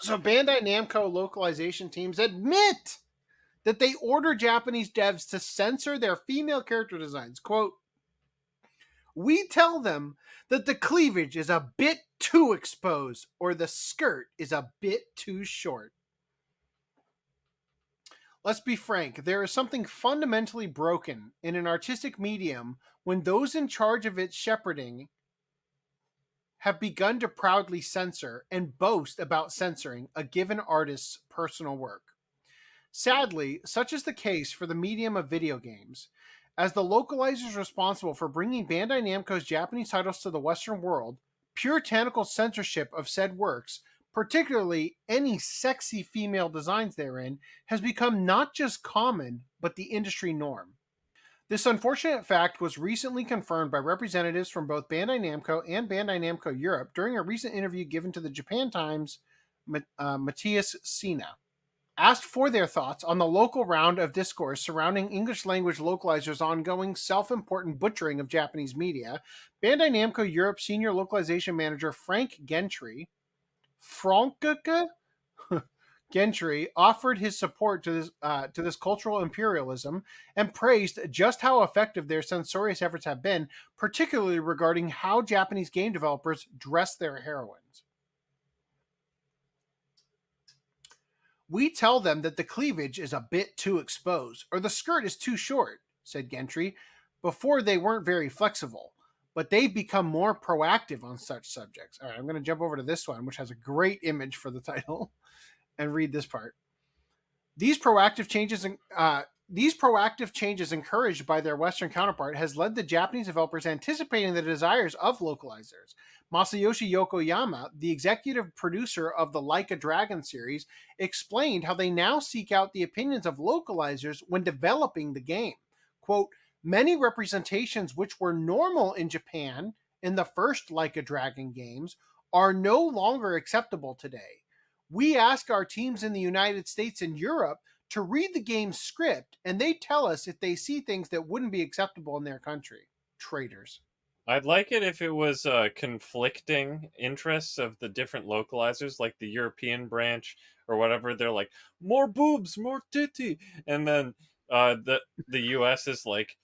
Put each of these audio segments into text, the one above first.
So Bandai Namco localization teams admit that they order Japanese devs to censor their female character designs. Quote, we tell them that the cleavage is a bit too exposed or the skirt is a bit too short. Let's be frank, there is something fundamentally broken in an artistic medium when those in charge of its shepherding have begun to proudly censor and boast about censoring a given artist's personal work. Sadly, such is the case for the medium of video games, as the localizers responsible for bringing Bandai Namco's Japanese titles to the Western world, puritanical censorship of said works, particularly any sexy female designs therein, has become not just common, but the industry norm. This unfortunate fact was recently confirmed by representatives from both Bandai Namco and Bandai Namco Europe during a recent interview given to the Japan Times, Matthias Sina. Asked for their thoughts on the local round of discourse surrounding English language localizers' ongoing self-important butchering of Japanese media, Bandai Namco Europe senior localization manager Frank Frankke Gentry offered his support to this cultural imperialism and praised just how effective their censorious efforts have been, particularly regarding how Japanese game developers dress their heroines. We tell them that the cleavage is a bit too exposed or the skirt is too short, said Gentry. Before they weren't very flexible, but they've become more proactive on such subjects. All right, I'm going to jump over to this one, which has a great image for the title, and read this part. These proactive changes encouraged by their Western counterpart has led the Japanese developers anticipating the desires of localizers. Masayoshi Yokoyama, the executive producer of the Like a Dragon series, explained how they now seek out the opinions of localizers when developing the game. Quote, many representations which were normal in Japan in the first Like a Dragon games are no longer acceptable today. We ask our teams in the United States and Europe to read the game's script, and they tell us if they see things that wouldn't be acceptable in their country. Traitors. I'd like it if it was conflicting interests of the different localizers, like the European branch or whatever. They're like, more boobs, more titty, and then the US is like,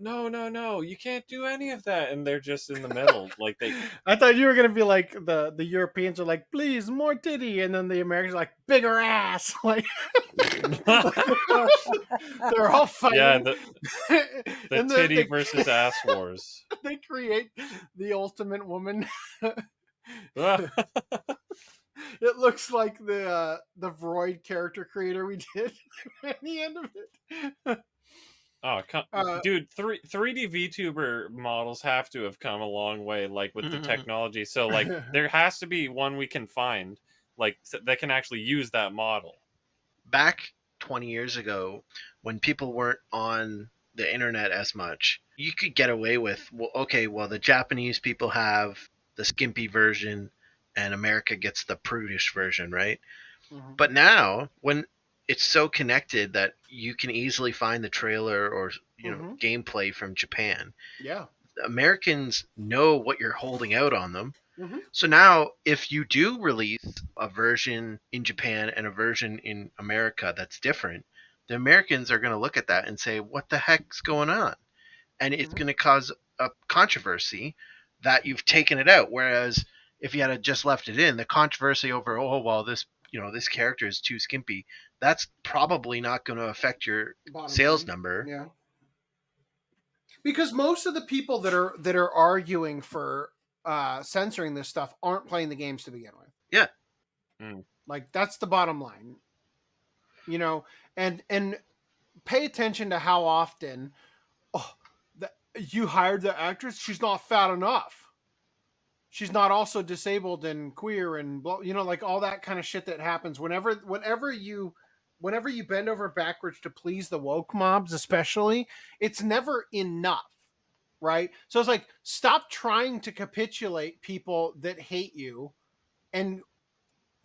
no, no, no, you can't do any of that, and they're just in the middle, like they. I thought you were gonna be like the Europeans are like, please more titty, and then the Americans are like bigger ass. Like they're all Yeah, fighting. the And titty versus ass wars. they create the ultimate woman. It looks like the Vroid character creator we did at the end of it. Oh, Uh, dude, 3D VTuber models have to have come a long way, like with the technology. So, like, there has to be one we can find, like, that can actually use that model. Back 20 years ago, when people weren't on the internet as much, you could get away with, well, okay, well, the Japanese people have the skimpy version and America gets the prudish version, right? But now, when it's so connected that you can easily find the trailer or gameplay from Japan. Yeah. Americans know what you're holding out on them. Mm-hmm. So now, if you do release a version in Japan and a version in America that's different, the Americans are going to look at that and say, what the heck's going on? And it's going to cause a controversy that you've taken it out. Whereas if you had just left it in, the controversy over, oh, well, this character is too skimpy, that's probably not going to affect your Bottom sales line. number. Yeah. Because most of the people that are arguing for censoring this stuff aren't playing the games to begin with. Yeah. Like that's the bottom line. And pay attention to how often you hired the actress, she's not fat enough. She's not also disabled and queer and like all that kind of shit that happens whenever you bend over backwards to please the woke mobs, especially, it's never enough, right? So it's like, stop trying to capitulate people that hate you and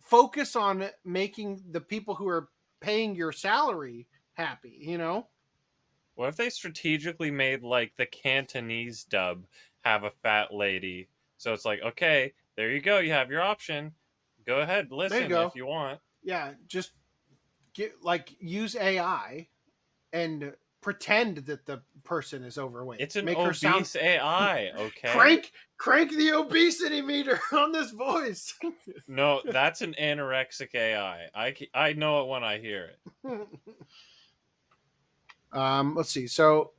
focus on making the people who are paying your salary happy, What if they strategically made, like, the Cantonese dub have a fat lady? So it's like, okay, there you go, you have your option. Go ahead, There you listen if go. you want. Yeah, just use AI and pretend that the person is overweight. It's an Make her sound obese AI, okay? crank the obesity meter on this voice. No, that's an anorexic AI. I know it when I hear it. Let's see. So,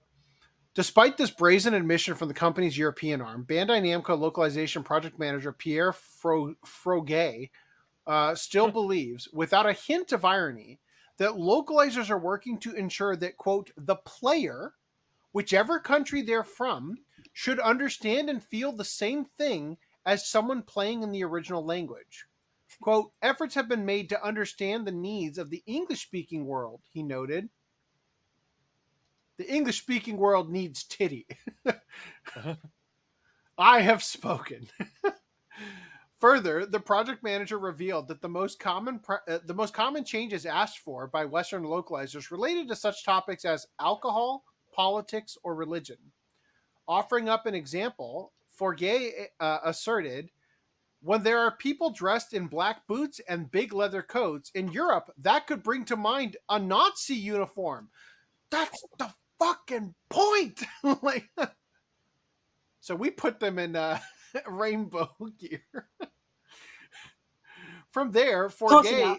despite this brazen admission from the company's European arm, Bandai Namco localization project manager Pierre Froget still believes, without a hint of irony, that localizers are working to ensure that, quote, the player, whichever country they're from, should understand and feel the same thing as someone playing in the original language. Quote, efforts have been made to understand the needs of the English speaking world, he noted. The English speaking world needs titty. I have spoken. Further, the project manager revealed that the most common changes asked for by Western localizers related to such topics as alcohol, politics, or religion. Offering up an example, Forget asserted, when there are people dressed in black boots and big leather coats in Europe, that could bring to mind a Nazi uniform. That's the fucking point. Like, so we put them in rainbow gear. From there, Close enough.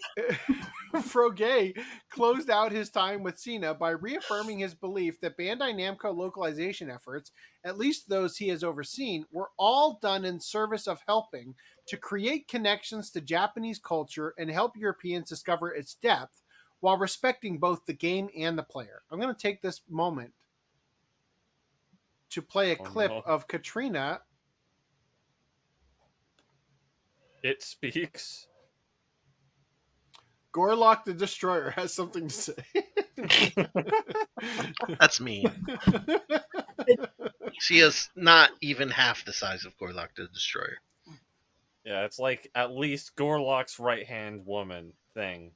Froget closed out his time with Cena by reaffirming his belief that Bandai Namco localization efforts, at least those he has overseen, were all done in service of helping to create connections to Japanese culture and help Europeans discover its depth while respecting both the game and the player. I'm going to take this moment to play a Oh clip no. of Katrina. It speaks. Gorlock the Destroyer has something to say. That's mean. She is not even half the size of Gorlock the Destroyer. Yeah, it's like at least Gorlock's right-hand woman thing.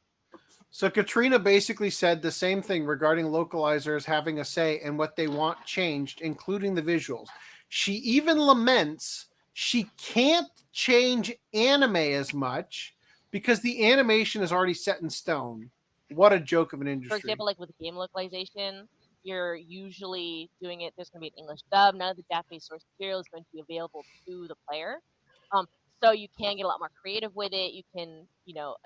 So Katrina basically said the same thing regarding localizers having a say in what they want changed, including the visuals. She even laments she can't change anime as much because the animation is already set in stone. What a joke of an For industry. example, like with game localization, you're usually doing it. There's going to be an English dub. None of the Japanese source material is going to be available to the player. So you can get a lot more creative with it. You can,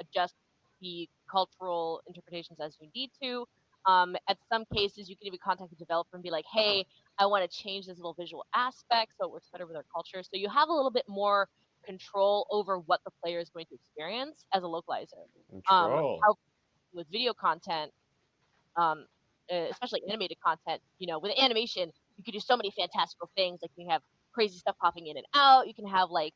adjust the cultural interpretations as you need to. At some cases, you can even contact the developer and be like, "Hey, I want to change this little visual aspect so it works better with our culture." So you have a little bit more control over what the player is going to experience as a localizer. Control. How with video content, um, especially animated content, with animation, you can do so many fantastical things. Like you can have crazy stuff popping in and out. You can have like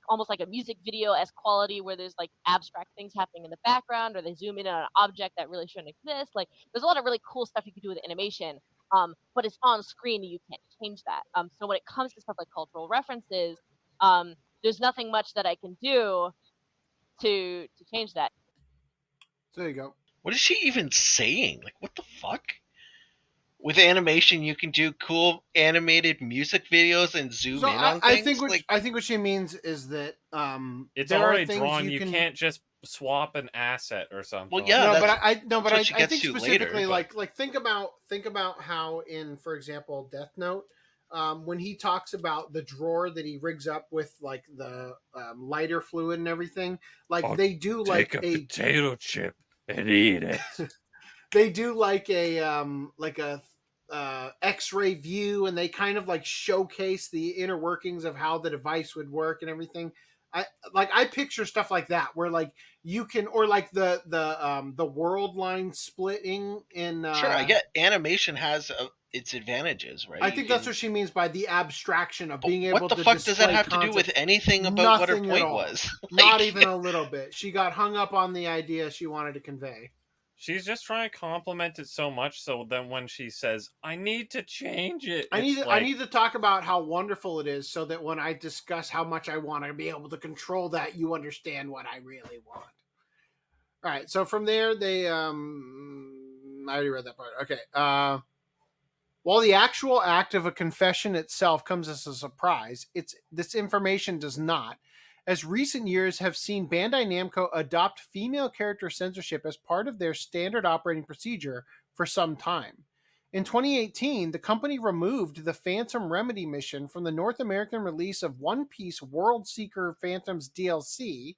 almost like a music video as quality where there's like abstract things happening in the background, or they zoom in on an object that really shouldn't exist. Like there's a lot of really cool stuff you can do with animation. But it's on screen and you can't change that. So when it comes to stuff like cultural references, um, there's nothing much that I can do to change that. So there you go. What is she even saying? Like, what the fuck? With animation, you can do cool animated music videos and zoom So in on I things. think Like, what she means is that It's there are already things drawn. you You can can't just swap an asset or something well, like yeah, no, that. but that's what she I gets think to later. specifically But like think about how in, for example, Death Note, when he talks about the drawer that he rigs up with like the lighter fluid and everything, like I'll they do take like a potato chip and eat it. they do like a X-ray view, and they kind of like showcase the inner workings of how the device would work and everything. I picture stuff like that where like you can, or like the world line splitting in sure, I get animation has its advantages, right? I You think that's can. what she means by the abstraction of But being what able the to fuck does that display have to do with concepts. anything about what her Nothing at point all. was? Not Like, even a little bit. She got hung up on the idea she wanted to convey. She's just trying to compliment it so much so then when she says, I need to change it, I it's need like, to talk about how wonderful it is so that when I discuss how much I want to be able to control that, you understand what I really want. All right. So from there, they I already read that part. Okay. While the actual act of a confession itself comes as a surprise, it's this information does not. as recent years have seen Bandai Namco adopt female character censorship as part of their standard operating procedure for some time. In 2018, the company removed the Phantom Remedy mission from the North American release of One Piece World Seeker Phantoms DLC,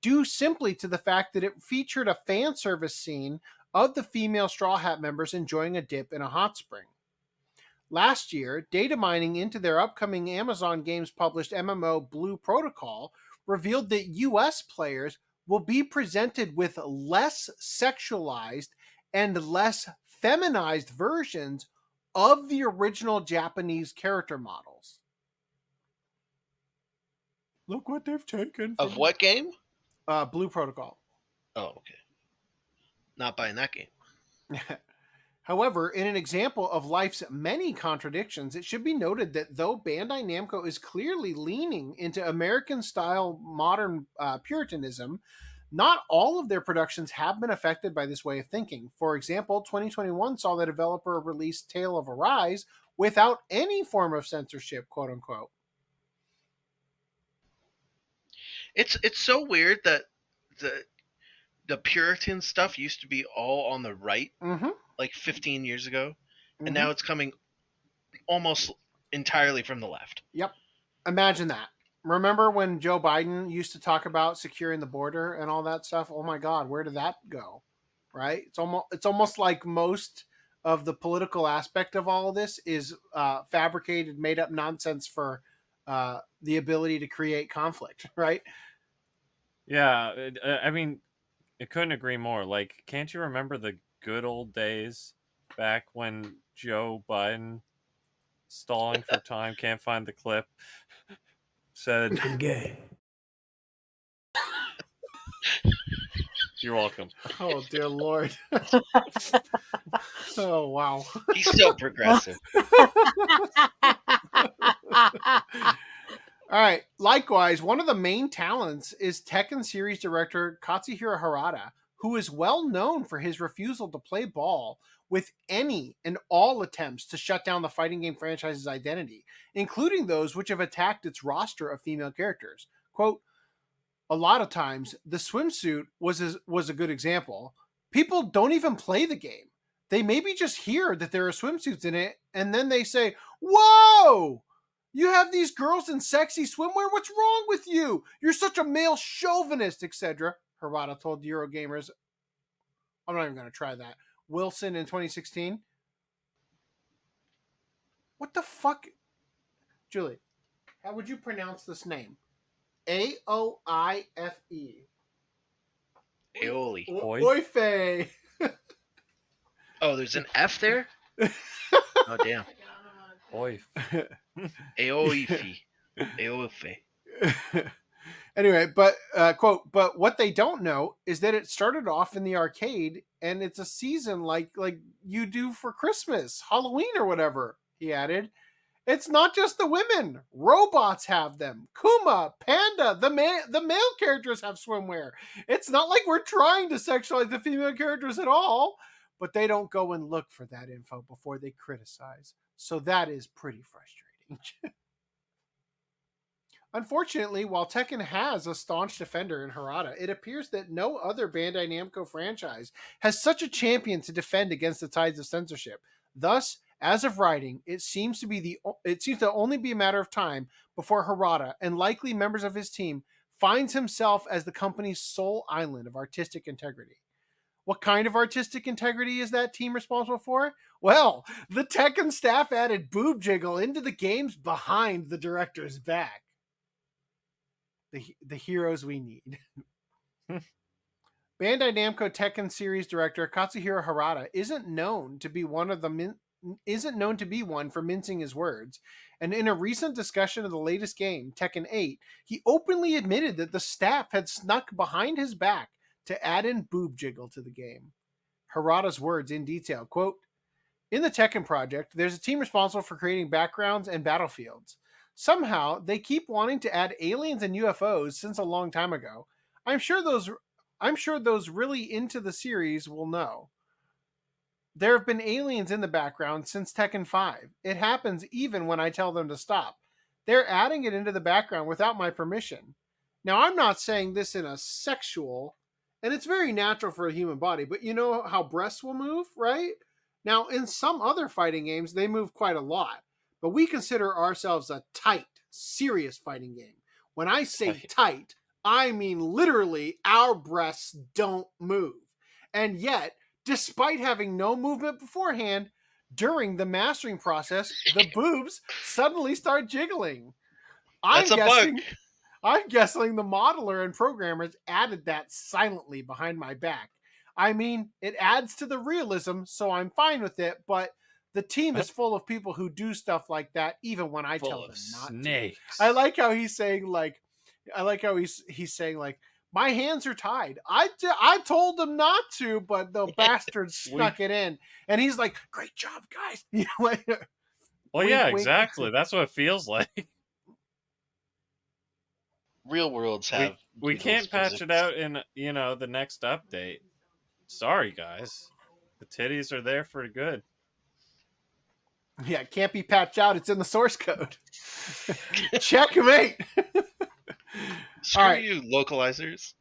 due simply to the fact that it featured a fan service scene of the female Straw Hat members enjoying a dip in a hot spring. Last year, data mining into their upcoming Amazon Games published MMO Blue Protocol revealed that US players will be presented with less sexualized and less feminized versions of the original Japanese character models. Look what they've taken from Of what game? Blue Protocol. Oh, okay. Not buying that game. However, in an example of life's many contradictions, it should be noted that though Bandai Namco is clearly leaning into American-style modern Puritanism, not all of their productions have been affected by this way of thinking. For example, 2021 saw the developer release Tale of Arise without any form of censorship, quote unquote. It's so weird that the Puritan stuff used to be all on the right, Mm-hmm. like 15 years ago, and Mm-hmm. now it's coming almost entirely from the left. Yep. Imagine that. Remember when Joe Biden used to talk about securing the border and all that stuff? Oh my God, where did that go? Right? It's almost like most of the political aspect of all of this is fabricated, made up nonsense for the ability to create conflict. Right? Yeah, I mean, I couldn't agree more. Like, can't you remember the good old days back when Joe Biden, stalling for time, can't find the clip, said, I'm gay. "You're welcome." Oh dear Lord. Oh wow. He's so progressive. All right. Likewise, one of the main talents is Tekken series director Katsuhiro Harada, who is well known for his refusal to play ball with any and all attempts to shut down the fighting game franchise's identity, including those which have attacked its roster of female characters. Quote, a lot of times, the swimsuit was a good example. People don't even play the game. They maybe just hear that there are swimsuits in it, and then they say, whoa! You have these girls in sexy swimwear? What's wrong with you? You're such a male chauvinist, etc. Harada told Eurogamers. I'm not even going to try that. Wilson in 2016. What the fuck? Julie, how would you pronounce this name? Aoife. Aioli. Oife. Oh, there's an F there? Oh, damn. Oy. Aoife. Aoife. Anyway, but quote, but what they don't know is that it started off in the arcade and it's a season like you do for Christmas, Halloween or whatever, he added. It's not just the women. Robots have them. Kuma, Panda, the male characters have swimwear. It's not like we're trying to sexualize the female characters at all, but they don't go and look for that info before they criticize. So that is pretty frustrating. Unfortunately, while Tekken has a staunch defender in Harada, it appears that no other Bandai Namco franchise has such a champion to defend against the tides of censorship. Thus, as of writing, it seems to only be a matter of time before Harada and likely members of his team finds himself as the company's sole island of artistic integrity. What kind of artistic integrity is that team responsible for? Well, the Tekken staff added boob jiggle into the games behind the director's back. The heroes we need. Bandai Namco Tekken series director Katsuhiro Harada isn't known to be one for mincing his words, and in a recent discussion of the latest game, Tekken 8, he openly admitted that the staff had snuck behind his back to add in boob jiggle to the game. Harada's words in detail, quote, in the Tekken project, there's a team responsible for creating backgrounds and battlefields. Somehow, they keep wanting to add aliens and UFOs since a long time ago. I'm sure those really into the series will know. There have been aliens in the background since Tekken 5. It happens even when I tell them to stop. They're adding it into the background without my permission. Now, I'm not saying this in a sexual, and it's very natural for a human body, but you know how breasts will move, right? Now, in some other fighting games, they move quite a lot, but we consider ourselves a tight, serious fighting game. When I say Tight. tight, I mean literally our breasts don't move. And yet, despite having no movement beforehand, during the mastering process, the boobs suddenly start jiggling. That's I'm a bug. guessing I'm guessing the modeler and programmers added that silently behind my back. I mean, it adds to the realism, so I'm fine with it, but the team is full of people who do stuff like that even when I tell Full of them not to. I snakes. like how he's saying like I like how he's saying like my hands are tied. I told them not to, but the bastards We snuck it in. And he's like, "Great job, guys." You know, like, Well, wink yeah, wink. exactly. That's what it feels like. Real worlds We have we Google's can't patch it physics. out in the next update. Sorry, guys. The titties are there for good. Yeah, it can't be patched out. It's in the source code. Checkmate. All Screw right. you, localizers.